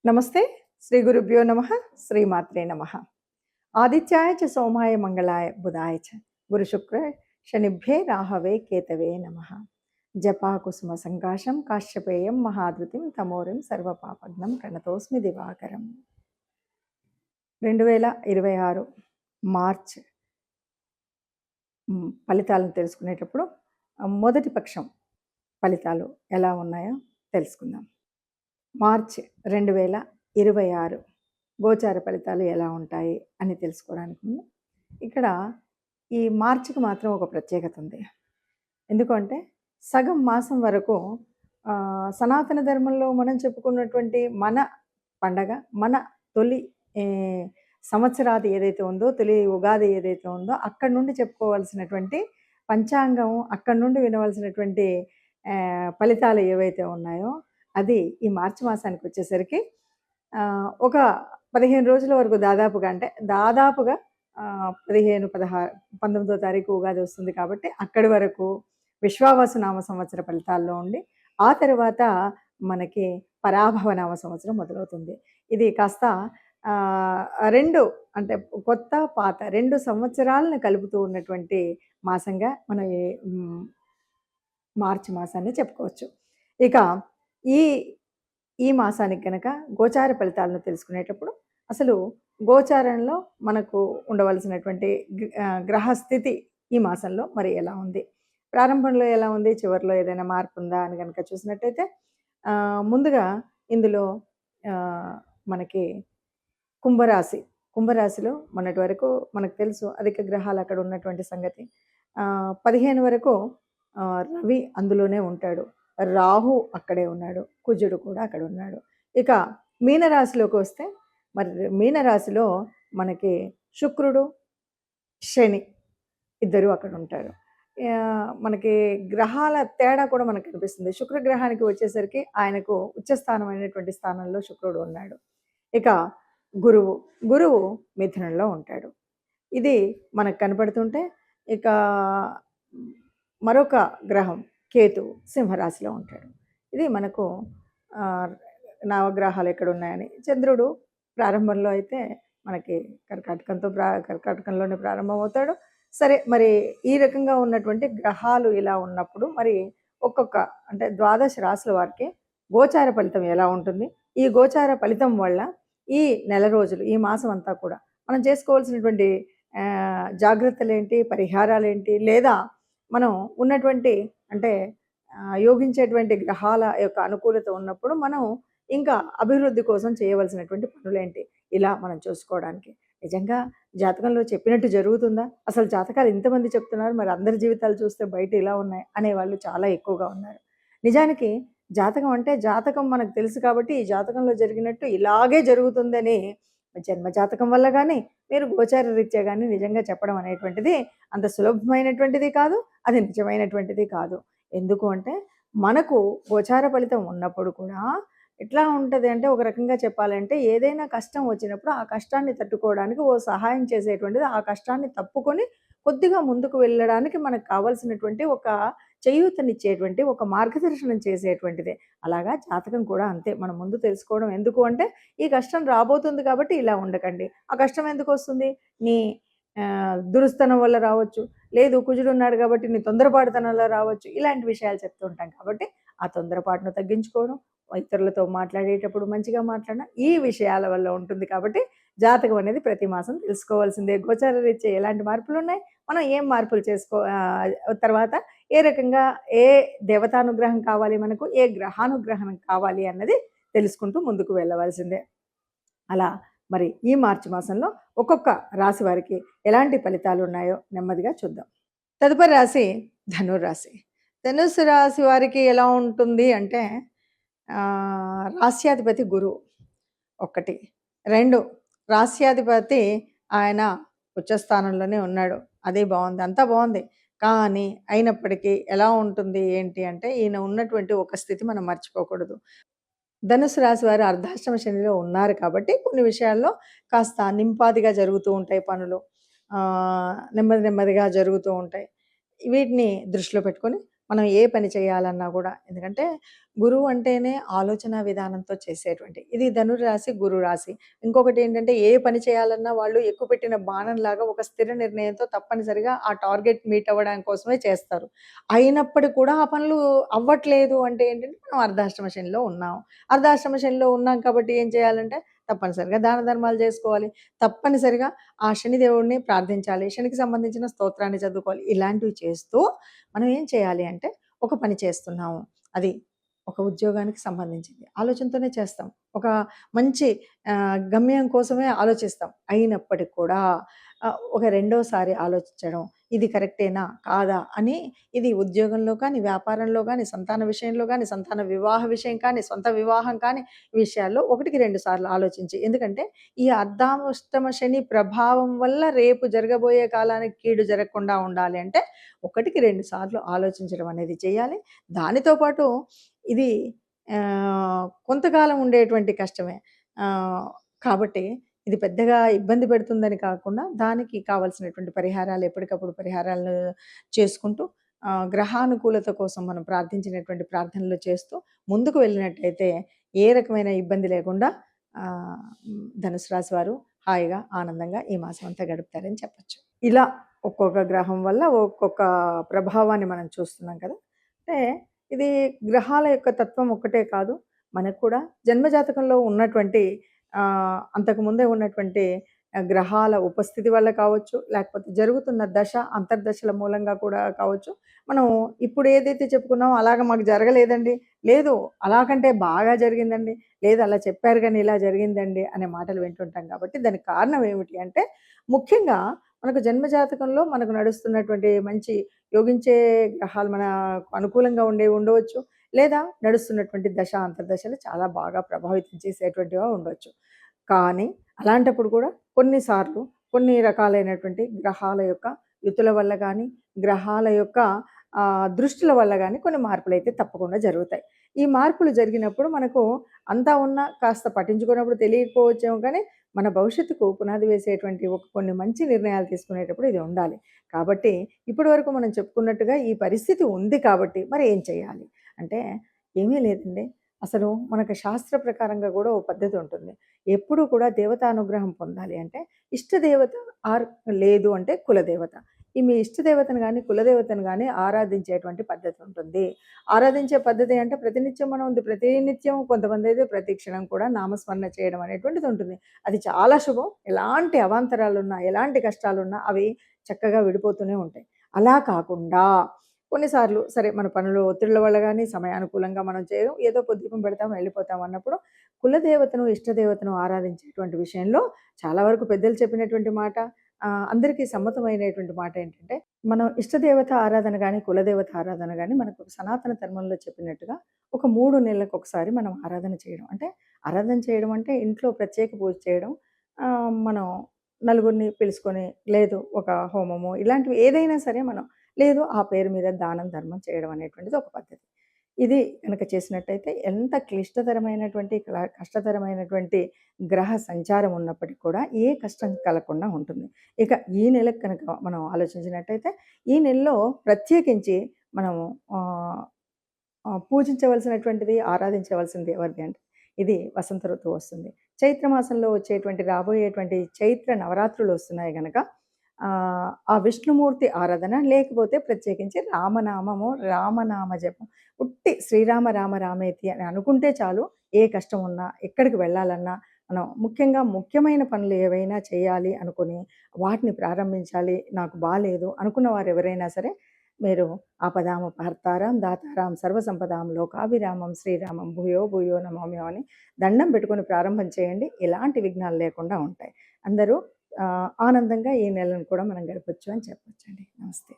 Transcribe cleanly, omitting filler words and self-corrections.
నమస్తే. శ్రీ గురుభ్యో నమః. శ్రీమాత్రే నమః. ఆదిత్యాయ చ సోమాయ మంగళాయ బుధాయ చ గురు శుక్ర శనిభ్యే రాహవే కేతవే నమః. జపా కుసుమ సంకాశం కాశ్యపేయం మహాద్రుతిం తమోరిం సర్వపాపఘ్నం ప్రణతోస్మి దివాకరం. 2026 మార్చ్ ఫలితాలను తెలుసుకునేటప్పుడు మొదటి పక్షం ఫలితాలు ఎలా ఉన్నాయో తెలుసుకుందాం. మార్చ్ 2026 గోచార ఫలితాలు ఎలా ఉంటాయి అని తెలుసుకోవడానికి ముందు ఇక్కడ ఈ మార్చికి మాత్రం ఒక ప్రత్యేకత ఉంది. ఎందుకంటే సగం మాసం వరకు సనాతన ధర్మంలో మనం చెప్పుకున్నటువంటి మన పండగ, మన తొలి సంవత్సరాది ఏదైతే ఉందో, తొలి ఉగాది ఏదైతే ఉందో అక్కడి నుండి చెప్పుకోవాల్సినటువంటి పంచాంగం, అక్కడి నుండి వినవలసినటువంటి ఫలితాలు ఏవైతే ఉన్నాయో అది ఈ మార్చి మాసానికి వచ్చేసరికి ఒక 15 రోజుల వరకు దాదాపుగా 19వ తారీఖు ఉగాది వస్తుంది కాబట్టి అక్కడి వరకు విశ్వావసు నామ సంవత్సర ఫలితాల్లో ఉండి ఆ తర్వాత మనకి పరాభవ నామ సంవత్సరం మొదలవుతుంది. ఇది కాస్త రెండు అంటే కొత్త పాత 2 సంవత్సరాలను కలుపుతూ ఉన్నటువంటి మాసంగా మనం మార్చి మాసాన్ని చెప్పుకోవచ్చు. ఇక ఈ మాసానికి కనుక గోచార ఫలితాలను తెలుసుకునేటప్పుడు అసలు గోచారంలో మనకు ఉండవలసినటువంటి గ్రహస్థితి ఈ మాసంలో మరి ఎలా ఉంది, ప్రారంభంలో ఎలా ఉంది, చివరిలో ఏదైనా మార్పు ఉందా అని కనుక చూసినట్టయితే ముందుగా ఇందులో మనకి కుంభరాశిలో మొన్నటి వరకు మనకు తెలుసు అధిక గ్రహాలు అక్కడ ఉన్నటువంటి సంగతి. 15 వరకు రవి అందులోనే ఉంటాడు, రాహు అక్కడే ఉన్నాడు, కుజుడు కూడా అక్కడ ఉన్నాడు. ఇక మీనరాశిలోకి వస్తే మరి మీనరాశిలో మనకి శుక్రుడు, శని ఇద్దరు అక్కడ ఉంటారు. మనకి గ్రహాల తేడా కూడా మనకు కనిపిస్తుంది. శుక్రగ్రహానికి వచ్చేసరికి ఆయనకు ఉచ్చస్థానమైనటువంటి స్థానంలో శుక్రుడు ఉన్నాడు. ఇక గురువు మిథునంలో ఉంటాడు. ఇది మనకు కనపడుతుంటే ఇక మరొక గ్రహం కేతు సింహరాశిలో ఉంటాడు. ఇది మనకు నవగ్రహాలు ఎక్కడ ఉన్నాయని. చంద్రుడు ప్రారంభంలో అయితే మనకి కర్కాటకంలోనే ప్రారంభమవుతాడు. సరే, మరి ఈ రకంగా ఉన్నటువంటి గ్రహాలు ఇలా ఉన్నప్పుడు మరి ఒక్కొక్క అంటే 12 రాశుల వారికి గోచార ఫలితం ఎలా ఉంటుంది, ఈ గోచార ఫలితం వల్ల ఈ నెల రోజులు, ఈ మాసం అంతా కూడా మనం చేసుకోవాల్సినటువంటి జాగ్రత్తలు ఏంటి, పరిహారాలు ఏంటి, లేదా మనం ఉన్నటువంటి అంటే యోగించేటువంటి గ్రహాల యొక్క అనుకూలత ఉన్నప్పుడు మనం ఇంకా అభివృద్ధి కోసం చేయవలసినటువంటి పనులేంటి, ఇలా మనం చూసుకోవడానికి. నిజంగా జాతకంలో చెప్పినట్టు జరుగుతుందా? అసలు జాతకాలు ఇంతమంది చెప్తున్నారు, మరి అందరి జీవితాలు చూస్తే బయట ఇలా ఉన్నాయి అనేవాళ్ళు చాలా ఎక్కువగా ఉన్నారు. నిజానికి జాతకం అంటే జాతకం మనకు తెలుసు కాబట్టి ఈ జాతకంలో జరిగినట్టు ఇలాగే జరుగుతుందని జన్మ జాతకం వల్ల కానీ మీరు గోచార రీత్యా కానీ నిజంగా చెప్పడం అనేటువంటిది అంత సులభమైనటువంటిది కాదు, అది నిజమైనటువంటిది కాదు. ఎందుకు అంటే మనకు గోచార ఫలితం ఉన్నప్పుడు కూడా ఎట్లా ఉంటుంది అంటే ఒక రకంగా చెప్పాలంటే ఏదైనా కష్టం వచ్చినప్పుడు ఆ కష్టాన్ని తట్టుకోవడానికి ఓ సహాయం చేసేటువంటిది, ఆ కష్టాన్ని తప్పుకొని కొద్దిగా ముందుకు వెళ్ళడానికి మనకు కావాల్సినటువంటి ఒక చేయూతనిచ్చేటువంటి ఒక మార్గదర్శనం చేసేటువంటిదే. అలాగా జాతకం కూడా అంతే. మనం ముందు తెలుసుకోవడం ఎందుకు అంటే ఈ కష్టం రాబోతుంది కాబట్టి ఇలా ఉండకండి. ఆ కష్టం ఎందుకు వస్తుంది? నీ దురుస్తనం వల్ల రావచ్చు, లేదు కుజుడు ఉన్నాడు కాబట్టి నీ తొందరపాటుతనంలో రావచ్చు. ఇలాంటి విషయాలు చెప్తూ ఉంటాం కాబట్టి ఆ తొందరపాటును తగ్గించుకోవడం, ఇతరులతో మాట్లాడేటప్పుడు మంచిగా మాట్లాడడం, ఈ విషయాల వల్ల ఉంటుంది. కాబట్టి జాతకం అనేది ప్రతి మాసం తెలుసుకోవాల్సిందే. గోచార రీత్యా ఎలాంటి మార్పులు ఉన్నాయి, మనం ఏం మార్పులు తర్వాత ఏ రకంగా ఏ దేవతానుగ్రహం కావాలి మనకు, ఏ గ్రహానుగ్రహం కావాలి అన్నది తెలుసుకుంటూ ముందుకు వెళ్ళవలసిందే. అలా మరి ఈ మార్చి మాసంలో ఒక్కొక్క రాశి వారికి ఎలాంటి ఫలితాలు ఉన్నాయో నెమ్మదిగా చూద్దాం. తదుపరి రాశి ధనుర్రాశి. ధనుస్సు రాశి వారికి ఎలా ఉంటుంది అంటే రాశ్యాధిపతి గురువు 1, 2 రాశ్యాధిపతి ఆయన ఉచ్చస్థానంలోనే ఉన్నాడు. అదే బాగుంది, అంతా బాగుంది. కానీ అయినప్పటికీ ఎలా ఉంటుంది ఏంటి అంటే ఈయన ఉన్నటువంటి ఒక స్థితి మనం మర్చిపోకూడదు. ధనుసు రాశి వారు అర్ధాష్టమ శనిలో ఉన్నారు కాబట్టి కొన్ని విషయాల్లో కాస్త నింపాదిగా జరుగుతూ ఉంటాయి పనులు, నెమ్మదిగా జరుగుతూ ఉంటాయి. వీటిని దృష్టిలో పెట్టుకొని మనం ఏ పని చేయాలన్నా గూడా. ఎందుకంటే గురువు అంటేనే ఆలోచన విధానంతో చేసేటువంటి ఇది ధనుర్రాశి, గురు రాశి. ఇంకొకటేంటంటే ఏ పని చేయాలన్నా వాళ్ళు ఎక్కుపెట్టిన బాణంలాగా ఒక స్థిర నిర్ణయంతో తప్పనిసరిగా ఆ టార్గెట్ మీట్ అవ్వడం కోసమే చేస్తారు. అయినప్పటికి కూడా ఆ పనులు అవ్వట్లేదు అంటే ఏంటంటే మనం అర్ధాష్టమ శనిలో ఉన్నాం. అర్ధాష్టమ శనిలో ఉన్నాం కాబట్టి ఏం చేయాలంటే తప్పనిసరిగా దాన ధర్మాలు జేసుకోవాలి. తప్పనిసరిగా ఆ శనిదేవుడిని ప్రార్థించాలి. శనికి సంబంధించిన స్తోత్రాన్ని చదువుకోవాలి. ఇలాంటివి చేస్తూ మనం ఏం చేయాలి అంటే ఒక పని చేస్తున్నాము. అది ఒక ఉద్యోగానికి సంబంధించింది. ఆలోచనతోనే చేస్తాం. ఒక మంచి గమ్యం కోసమే ఆలోచిస్తాం. అయినప్పటికి కూడా ఒక రెండోసారి ఆలోచించడం. ఇది కరెక్టేనా? కాదా? అని ఇది ఉద్యోగంలో కానీ, వ్యాపారంలో గానీ, సంతాన విషయంలో గానీ, సంతాన వివాహ విషయం కానీ, సొంత వివాహం కానీ విషయాల్లో 1కి 2 సార్లు ఆలోచించి. ఎందుకంటే ఈ అర్ధాష్టమ శని ప్రభావం వల్ల రేపు జరగబోయే కాలానికి కీడు జరగకుండా ఉండాలి అంటే 1కి 2 సార్లు ఆలోచించడం అనేది చేయాలి. దానితో పాటు ఇది కొంతకాలం ఉండేటువంటి కష్టమే. కాబట్టి ఇది పెద్దగా ఇబ్బంది పెడుతుందని కాకుండా దానికి కావాల్సినటువంటి పరిహారాలు ఎప్పటికప్పుడు పరిహారాలు చేసుకుంటూ గ్రహానుకూలత కోసం మనం ప్రార్థించినటువంటి ప్రార్థనలు చేస్తూ ముందుకు వెళ్ళినట్టయితే ఏ రకమైన ఇబ్బంది లేకుండా ధనుసు రాశి వారు హాయిగా, ఆనందంగా ఈ మాసం అంతా గడుపుతారని చెప్పొచ్చు. ఇలా ఒక్కొక్క గ్రహం వల్ల ఒక్కొక్క ప్రభావాన్ని మనం చూస్తున్నాం కదా! అంటే ఇది గ్రహాల యొక్క తత్వం ఒక్కటే కాదు. మనకు కూడా జన్మజాతకంలో ఉన్నటువంటి అంతకుముందే ఉన్నటువంటి గ్రహాల ఉపస్థితి వల్ల కావచ్చు, లేకపోతే జరుగుతున్న దశ, అంతర్దశల మూలంగా కూడా కావచ్చు. మనం ఇప్పుడు ఏదైతే చెప్పుకున్నామో అలాగ మాకు జరగలేదండి, లేదు అలాగంటే బాగా జరిగిందండి, లేదు అలా చెప్పారు గానీ ఇలా జరిగిందండి అనే మాటలు వింటుంటాం కాబట్టి దానికి కారణం ఏమిటి అంటే ముఖ్యంగా మనకు జన్మజాతకంలో మనకు నడుస్తున్నటువంటి మంచి యోగించే గ్రహాలు మనకు అనుకూలంగా ఉండేవి ఉండవచ్చు. లేదా నడుస్తున్నటువంటి దశ, అంతర్దశలు చాలా బాగా ప్రభావితం చేసేటువంటివిగా ఉండొచ్చు. కానీ అలాంటప్పుడు కూడా కొన్నిసార్లు కొన్ని రకాలైనటువంటి గ్రహాల యొక్క యుతుల వల్ల గానీ, గ్రహాల యొక్క దృష్టుల వల్ల గానీ కొన్ని మార్పులైతే తప్పకుండా జరుగుతాయి. ఈ మార్పులు జరిగినప్పుడు మనకు అంతా ఉన్నా కాస్త పట్టించుకున్నప్పుడు తెలియకపోవచ్చేమో కానీ, మన భవిష్యత్తుకు పునాది వేసేటువంటి కొన్ని మంచి నిర్ణయాలు తీసుకునేటప్పుడు ఇది ఉండాలి. కాబట్టి ఇప్పటి వరకు మనం చెప్పుకున్నట్టుగా ఈ పరిస్థితి ఉంది కాబట్టి మరి ఏం చేయాలి? అంటే ఏమీ లేదండి. అసలు మనకు శాస్త్ర ప్రకారంగా గూడా ఓ పద్ధతి ఉంటుంది. ఎప్పుడూ కూడా దేవతానుగ్రహం పొందాలి అంటే ఇష్టదేవత లేదు అంటే కులదేవత. ఈ మీ ఇష్టదేవతను గాని, కులదేవతను గాని ఆరాధించేటువంటి పద్ధతి ఉంటుంది. ఆరాధించే పద్ధతి అంటే ప్రతినిత్యం మనం ప్రతినిత్యం కొంతమందైతే ప్రతి క్షణం కూడా నామస్మరణ చేయడం అనేటువంటిది ఉంటుంది. అది చాలా శుభం. ఎలాంటి అవాంతరాలున్నా, ఎలాంటి కష్టాలున్నా అవి చక్కగా విడిపోతూనే ఉంటాయి. అలా కాకుండా కొన్నిసార్లు సరే మన పనులు ఒత్తిళ్ళ వల్ల గానీ, సమయానుకూలంగా మనం చేయడం ఏదో దీపం పెడతాం, వెళ్ళిపోతాం అన్నప్పుడు కులదేవతను, ఇష్టదేవతను ఆరాధించేటువంటి విషయంలో చాలా వరకు పెద్దలు చెప్పినటువంటి మాట అందరికీ సమ్మతమైనటువంటి మాట ఏంటంటే, మనం ఇష్టదేవత ఆరాధన గాని, కులదేవత ఆరాధన గాని మనకు సనాతన ధర్మంలో చెప్పినట్టుగా ఒక 3 నెలలకొకసారి మనం ఆరాధన చేయడం. అంటే ఆరాధన చేయడం అంటే ఇంట్లో ప్రత్యేక పూజ చేయడం. మనం నలుగురిని పిలుసుకొని లేదు ఒక హోమము ఇలాంటివి ఏదైనా సరే మనం లేదు ఆ పేరు మీద దానం, ధర్మం చేయడం అనేటువంటిది ఒక పద్ధతి. ఇది గనక చేసినట్టయితే ఎంత క్లిష్టతరమైనటువంటి, కష్టతరమైనటువంటి గ్రహ సంచారం ఉన్నప్పటికి కూడా ఏ కష్టం కలగకుండా ఉంటుంది. ఇక ఈ నెలకు కనుక మనం ఆలోచించినట్టయితే, ఈ నెలలో ప్రత్యేకించి మనము పూజించవలసినటువంటిది, ఆరాధించవలసింది ఎవరిది అంటే, ఇది వసంత ఋతువు వస్తుంది. చైత్ర మాసంలో వచ్చేటువంటి రాబోయేటువంటి చైత్ర నవరాత్రులు వస్తున్నాయి గనక ఆ విష్ణుమూర్తి ఆరాధన లేకపోతే ప్రత్యేకించి రామనామము, రామనామ జపం. ఉట్టి శ్రీరామ రామ రామేతి అని అనుకుంటే చాలు. ఏ కష్టం ఉన్నా, ఎక్కడికి వెళ్ళాలన్నా మనం ముఖ్యంగా ముఖ్యమైన పనులు ఏవైనా చేయాలి అనుకుని వాటిని ప్రారంభించాలి. నాకు బాలేదు అనుకున్న వారు ఎవరైనా సరే మీరు ఆపదామపహర్తారం దాతారాం సర్వసంపదాం లోకాభిరామం శ్రీరామం భూయో భూయో నమామ్యో అని దండం పెట్టుకొని ప్రారంభం చేయండి. ఎలాంటి విఘ్నాలు లేకుండా ఉంటాయి. అందరూ ఆనందంగా ఈ నెలను కూడా మనం గడపొచ్చు అని చెప్పొచ్చండి. నమస్తే.